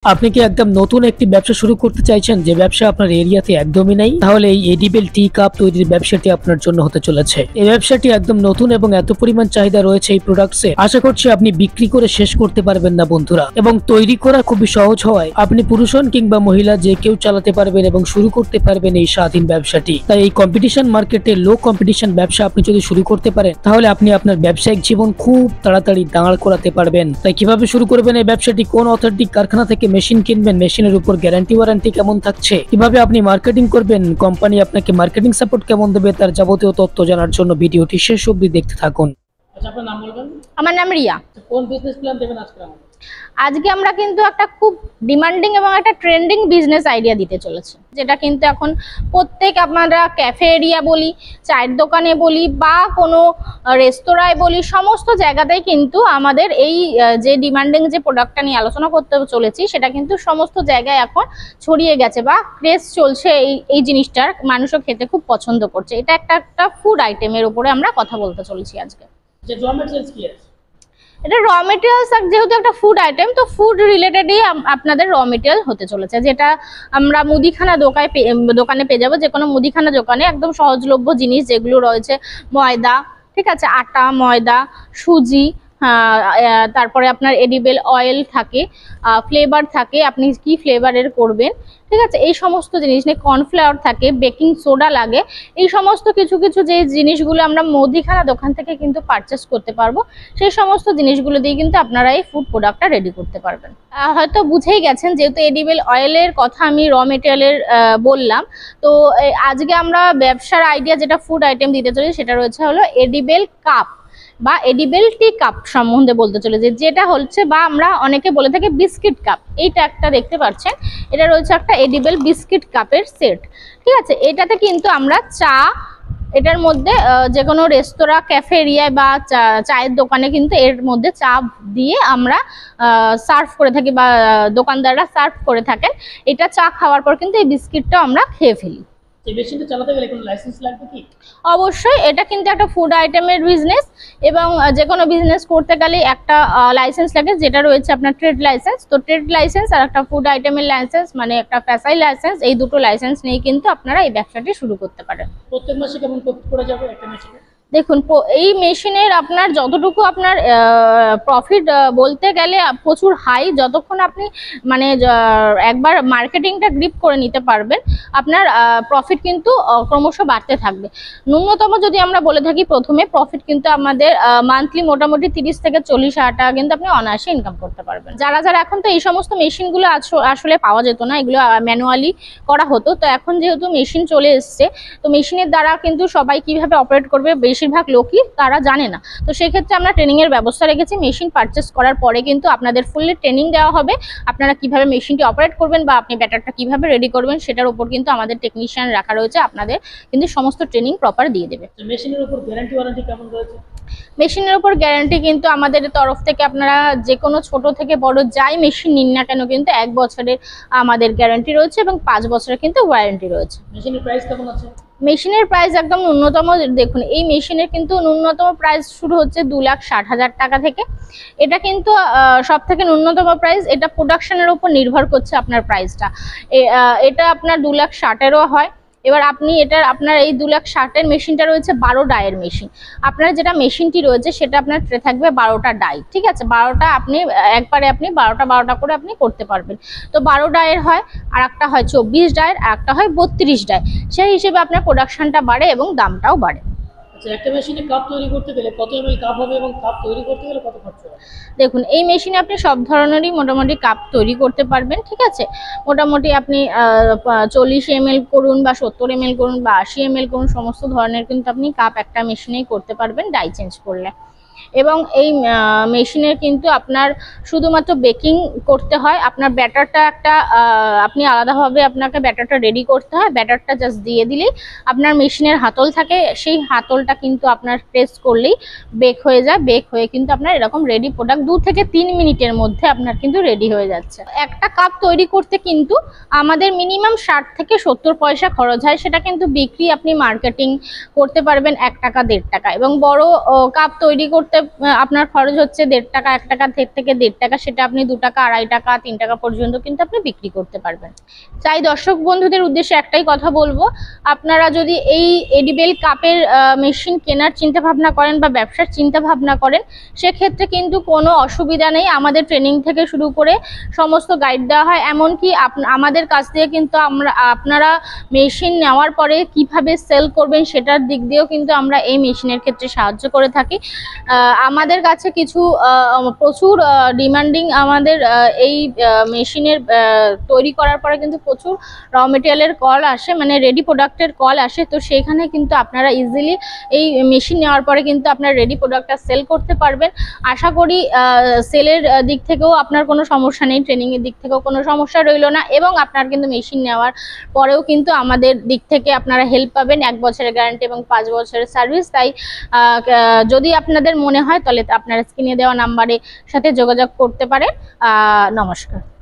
আপনি কি একদম নতুন একটি ব্যবসা শুরু করতে চাইছেন যে ব্যবসা আপনার এরিয়াতে একদমই নেই? তাহলে এই এডিবল টি কাপ তৈরির ব্যবসাটি আপনার জন্য হতে চলেছে। এই ব্যবসাটি একদম নতুন এবং এত পরিমাণ চাহিদা রয়েছে এই প্রোডাক্টসে, আশা করছি আপনি বিক্রি করে শেষ করতে পারবেন না বন্ধুরা। এবং তৈরি করা খুবই সহজ হওয়ায় আপনি পুরুষ হন কিংবা মহিলা যে কেউ চালাতে পারবেন এবং শুরু করতে পারবেন এই স্বাধীন ব্যবসাটি। তাই এই কম্পিটিশন মার্কেটে লো কম্পিটিশন ব্যবসা আপনি যদি শুরু করতে পারেন তাহলে আপনি আপনার ব্যবসায়িক জীবন খুব তাড়াতাড়ি দাঁড় করাতে পারবেন। তাই কিভাবে শুরু করবেন এই ব্যবসাটি, কোন অথেন্টিক কারখানা থেকে মেশিন কিনবেন, মেশিনের উপর গ্যারান্টি ওয়ারেন্টি কেমন থাকছে, কিভাবে আপনি মার্কেটিং করবেন, কোম্পানি আপনাকে মার্কেটিং সাপোর্ট কেমন দেবে, তার যাবতীয় তথ্য জানার জন্য ভিডিওটি শেষ অবধি দেখতে থাকুন। আচ্ছা, আপনার নাম বলবেন? আমার নাম রিয়া। কোন বিজনেস প্ল্যান দেবেন আজকে আমাদের? আজকে আমরা কিন্তু একটা খুব ডিমান্ডিং এবং একটা ট্রেন্ডিং বিজনেস আইডিয়া দিতে চলেছি, যেটা কিন্তু এখন প্রত্যেক আমরা ক্যাফে এরিয়া বলি, চায়ের দোকানে বলি বা কোনো রেস্তোরাঁয় বলি, সমস্ত জায়গাতেই কিন্তু আমাদের এই যে ডিমান্ডিং যে প্রোডাক্টটা নিয়ে আলোচনা করতে চলেছি সেটা কিন্তু সমস্ত জায়গায় এখন ছড়িয়ে গেছে বা ক্রেজ চলছে। এই জিনিসটার মানুষও খেতে খুব পছন্দ করছে। এটা একটা ফুড আইটেমের উপরে আমরা কথা বলতে চলেছি আজকে। যে র ম্যাটেরিয়ালস কি আছে? এটা র মেটেরিয়ালস, যেহেতু একটা ফুড আইটেম তো ফুড রিলেটেডই আপনাদের র মেটেরিয়াল হতে চলেছে, যেটা আমরা মুদিখানা দোকানে পেয়ে যাবো। যে কোনো মুদিখানা দোকানে একদম সহজলভ্য জিনিস যেগুলো রয়েছে, ময়দা, ঠিক আছে, আটা, ময়দা, সুজি, তারপরে আপনার এডিবল অয়েল থাকে, ফ্লেভার থাকে, আপনি কি ফ্লেভারের করবেন, ঠিক আছে, এই সমস্ত জিনিস নিয়ে, কর্নফ্লাওয়ার থাকে, বেকিং সোডা লাগে, এই সমস্ত কিছু যে জিনিসগুলো আমরা মুদিখানা দোকান থেকে কিন্তু পারচেস করতে পারবো, সেই সমস্ত জিনিসগুলো দিয়ে কিন্তু আপনারা এই ফুড প্রোডাক্টটা রেডি করতে পারবেন। হয়তো বুঝেই গেছেন, যেহেতু এডিবল অয়েলের কথা আমি র মেটেরিয়ালের বললাম, তো আজকে আমরা ব্যবসার আইডিয়া যেটা ফুড আইটেম দিতে চলি সেটা রয়েছে হলো এডিবল কাপ বা এডিবল টি কাপ সম্বন্ধে বলতে চলেছে, যেটা হচ্ছে বা আমরা অনেকে বলে থাকি বিস্কিট কাপ। এইটা একটা দেখতে পাচ্ছেন, এটা রয়েছে একটা এডিবল বিস্কিট কাপের সেট, ঠিক আছে। এটাতে কিন্তু আমরা চা, এটার মধ্যে যে কোনো রেস্তোরাঁ, ক্যাফে এরিয়ায় বা চায়ের দোকানে কিন্তু এর মধ্যে চা দিয়ে আমরা সার্ভ করে থাকি বা দোকানদাররা সার্ভ করে থাকেন। এটা চা খাওয়ার পর কিন্তু এই বিস্কিটটা আমরা খেয়ে ফেলি। এই মেশিনটা চালাতে গেলে কোনো লাইসেন্স লাগবে কি? অবশ্যই, এটা কিন্তু একটা ফুড আইটেমের বিজনেস এবং যে কোনো বিজনেস করতে গেলে একটা লাইসেন্স লাগে, যেটা রয়েছে আপনার ট্রেড লাইসেন্স। তো ট্রেড লাইসেন্স আর একটা ফুড আইটেমের লাইসেন্স, মানে একটা ফ্যাসাই লাইসেন্স, এই দুটো লাইসেন্স নিয়ে কিন্তু আপনারা এই ব্যবসাটি শুরু করতে পারেন। প্রত্যেক মাসে কেমন প্রফিট করা যাবে একটা মেশিনে? দেখুন, এই মেশিনের আপনার যতটুকু আপনার প্রফিট বলতে গেলে প্রচুর হাই, যতক্ষণ আপনি মানে একবার মার্কেটিংটা গ্রিপ করে নিতে পারবেন আপনার প্রফিট কিন্তু ক্রমশ বাড়তে থাকবে। ন্যূনতম যদি আমরা বলে থাকি প্রথমে প্রফিট কিন্তু আমাদের মান্থলি মোটামুটি 30 থেকে 40,000 টাকা কিন্তু আপনি অনায়াসে ইনকাম করতে পারবেন। যারা এখন তো এই সমস্ত মেশিনগুলো আসলে পাওয়া যেত না, এগুলো ম্যানুয়ালি করা হতো। তো এখন যেহেতু মেশিন চলে এসছে, তো মেশিনের দ্বারা কিন্তু সবাই কিভাবে অপারেট করবে বেশিরভাগ লোকই তারা জানে না। তো সেক্ষেত্রে আমরা ট্রেনিংয়ের ব্যবস্থা রেখেছি। মেশিন পারচেস করার পরে কিন্তু আপনাদের ফুললি ট্রেনিং দেওয়া হবে, আপনারা কিভাবে মেশিনটি অপারেট করবেন বা আপনি ব্যাটারটা কিভাবে রেডি করবেন সেটার উপর কিন্তু আমাদের টেকনিশিয়ান রাখা রয়েছে, আপনাদের কিন্তু সমস্ত ট্রেনিং প্রপার দিয়ে দেবে। মেশিনের উপর গ্যারান্টি ওয়ারেন্টি কেমন রয়েছে? মেশিনের উপর গ্যারান্টি কিন্তু আমাদের তরফ থেকে আপনারা যে কোনো ছোট থেকে বড় যাই মেশিন নিন না কেন কিন্তু 1 বছরের আমাদের গ্যারান্টি রয়েছে এবং 5 বছরের কিন্তু ওয়ারেন্টি রয়েছে। মেশিনের প্রাইস কেমন আছে? মেশিনের প্রাইস একদম ন্যূনতম, দেখুন এই মেশিনের কিন্তু ন্যূনতম প্রাইস শুরু হচ্ছে 2,60,000 টাকা থেকে। এটা কিন্তু সব থেকে ন্যূনতম প্রাইস, এটা প্রোডাকশনের উপর নির্ভর করছে আপনার প্রাইসটা। এটা আপনার 2,60,000-এরও হয়। এবার আপনি আপনার এই 2,60,000-এর মেশিনটা রয়েছে 12 ডাইয়ের মেশিন। আপনার যেটা মেশিনটি রয়েছে সেটা আপনার ট্রে থাকবে 12টা ডাই, ঠিক আছে। 12টা আপনি একবারে আপনি 12টা করে আপনি করতে পারবেন। তো 12 ডাইয়ের হয়, আর একটা হয় 24 ডাইয়ের, আর একটা হয় 32 ডাই। সেই হিসেবে আপনার প্রোডাকশনটা বাড়ে এবং দামটাও বাড়ে। আচ্ছা, একটা মেশিনে কাপ তৈরি করতে গেলে কত এমএল কাপ হবে এবং কাপ তৈরি করতে গেলে কত খরচ হবে? দেখুন, এই মেশিনে আপনি সব ধরনেরই মোটামুটি কাপ তৈরি করতে পারবেন, ঠিক আছে। মোটামুটি আপনি 40 ml করুন বা 70 ml করুন বা 80 ml করুন, সমস্ত ধরনের কিন্তু আপনি কাপ একটা মেশিনেই করতে পারবেন ডাই চেঞ্জ করলে। এবং এই মেশিনের কিন্তু আপনার শুধুমাত্র বেকিং করতে হয়, আপনার ব্যাটারটা একটা আপনি আলাদাভাবে আপনাকে ব্যাটারটা রেডি করতে হয়। ব্যাটারটা জাস্ট দিয়ে দিলেই আপনার মেশিনের হাতল থাকে, সেই হাতলটা কিন্তু আপনার প্রেস করলেই বেক হয়ে যায়। বেক হয়ে কিন্তু আপনার এরকম রেডি প্রোডাক্ট 2 থেকে 3 মিনিটের মধ্যে আপনার কিন্তু রেডি হয়ে যাচ্ছে। একটা কাপ তৈরি করতে কিন্তু আমাদের মিনিমাম 60 থেকে 70 পয়সা খরচ হয়, সেটা কিন্তু বিক্রি আপনি মার্কেটিং করতে পারবেন 1 টাকা 1.5 টাকা। এবং বড় কাপ তৈরি করতে আপনার খরচ হচ্ছে 1.5 টাকা, 1 টাকা থেকে 1.5 টাকা, সেটা আপনি 2 টাকা, 2.5 টাকা, 3 টাকা পর্যন্ত কিন্তু আপনি বিক্রি করতে পারবেন। তাই দর্শক বন্ধুদের উদ্দেশ্যে একটাই কথা বলবো, আপনারা যদি এই এডিবেল কাপের মেশিন কেনার চিন্তা ভাবনা করেন বা ব্যবসার চিন্তা ভাবনা করেন, সেক্ষেত্রে কিন্তু কোনো অসুবিধা নেই। আমাদের ট্রেনিং থেকে শুরু করে সমস্ত গাইড দেওয়া হয়, এমনকি আমাদের কাছ থেকে কিন্তু আপনারা মেশিন নেওয়ার পরে কিভাবে সেল করবেন সেটার দিক দিয়েও কিন্তু আমরা এই মেশিনের ক্ষেত্রে সাহায্য করে থাকি। আমাদের কাছে কিছু প্রচুর ডিমান্ডিং আমাদের এই মেশিনের তৈরি করার পরে কিন্তু প্রচুর র মেটেরিয়ালের কল আসে, মানে রেডি প্রোডাক্টের কল আসে। তো সেখানে কিন্তু আপনারা ইজিলি এই মেশিন নেওয়ার পরে কিন্তু আপনার রেডি প্রোডাক্টটা সেল করতে পারবেন। আশা করি সেলের দিক থেকেও আপনার কোনো সমস্যা নেই, ট্রেনিংয়ের দিক থেকেও কোনো সমস্যা রইল না, এবং আপনার কিন্তু মেশিন নেওয়ার পরেও কিন্তু আমাদের দিক থেকে আপনারা হেল্প পাবেন, 1 বছরের গ্যারান্টি এবং 5 বছরের সার্ভিস। তাই যদি আপনাদের মনে হয় তাহলে আপনারা স্ক্রিনে দেওয়া নাম্বারের সাথে যোগাযোগ করতে পারেন। নমস্কার।